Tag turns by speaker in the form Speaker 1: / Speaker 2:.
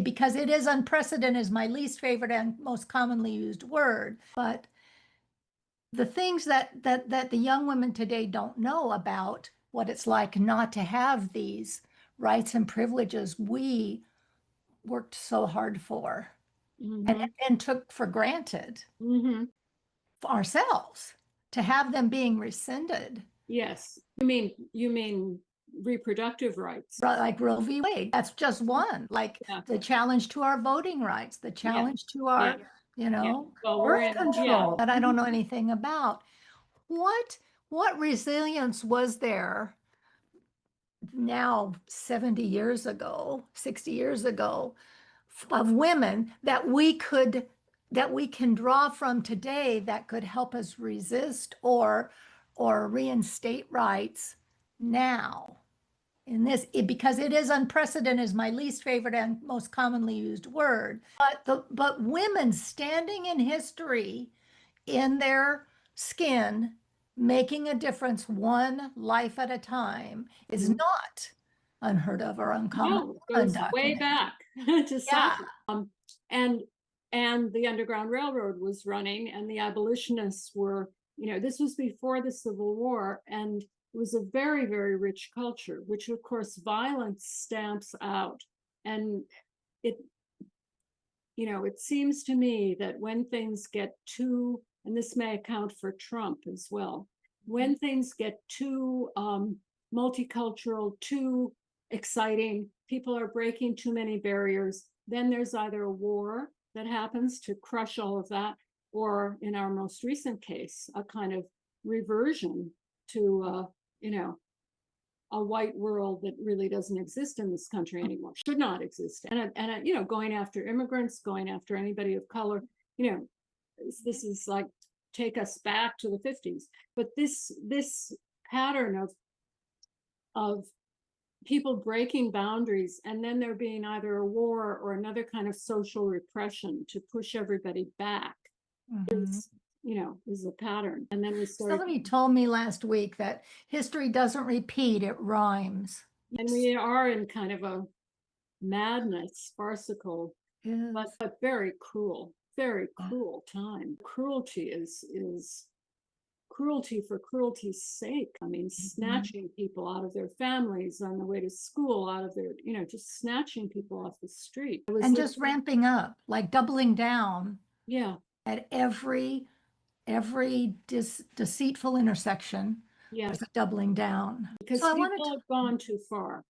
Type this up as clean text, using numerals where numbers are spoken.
Speaker 1: because it is unprecedented is my least favorite and most commonly used word. But the things that the young women today don't know about what it's like not to have these rights and privileges we worked so hard for and took for granted
Speaker 2: Mm-hmm.
Speaker 1: for ourselves, to have them being rescinded.
Speaker 2: Yes. You mean reproductive rights.
Speaker 1: Like Roe v. Wade, that's just one. Like
Speaker 2: Yeah.
Speaker 1: the challenge to our voting rights, the
Speaker 2: Yeah.
Speaker 1: challenge to our,
Speaker 2: Yeah. Well, we're
Speaker 1: birth
Speaker 2: in,
Speaker 1: control that I don't know anything about. What resilience was there now 70 years ago, 60 years ago, of women that we can draw from today that could help us resist or reinstate rights now? Because it is unprecedented is my least favorite and most commonly used word. But women standing in history in their skin, making a difference one life at a time is not unheard of or uncommon.
Speaker 2: no, it goes way
Speaker 1: Undocumented.
Speaker 2: back to
Speaker 1: Yeah.
Speaker 2: South. And the Underground Railroad was running, and the abolitionists were, this was before the Civil War, and it was a very, very rich culture, which of course violence stamps out. And it, it seems to me that when things get too, and this may account for Trump as well, when things get too multicultural, too exciting, people are breaking too many barriers, then there's either a war that happens to crush all of that, or in our most recent case, a kind of reversion to, a white world that really doesn't exist in this country anymore, should not exist. And going after immigrants, going after anybody of color, this is like, take us back to the 50s. But this pattern of people breaking boundaries, and then there being either a war or another kind of social repression to push everybody back, is a pattern. And then we started.
Speaker 1: Somebody told me last week that history doesn't repeat, it rhymes.
Speaker 2: And we are in kind of a madness, farcical,
Speaker 1: Yes.
Speaker 2: but very cruel time. Cruelty is cruelty for cruelty's sake. I mean, snatching people out of their families on the way to school, out of their, just snatching people off the street.
Speaker 1: And just ramping up, like doubling down.
Speaker 2: Yeah.
Speaker 1: At every deceitful intersection,
Speaker 2: Yeah.
Speaker 1: there's a doubling down.
Speaker 2: Because
Speaker 1: So
Speaker 2: people have gone too far.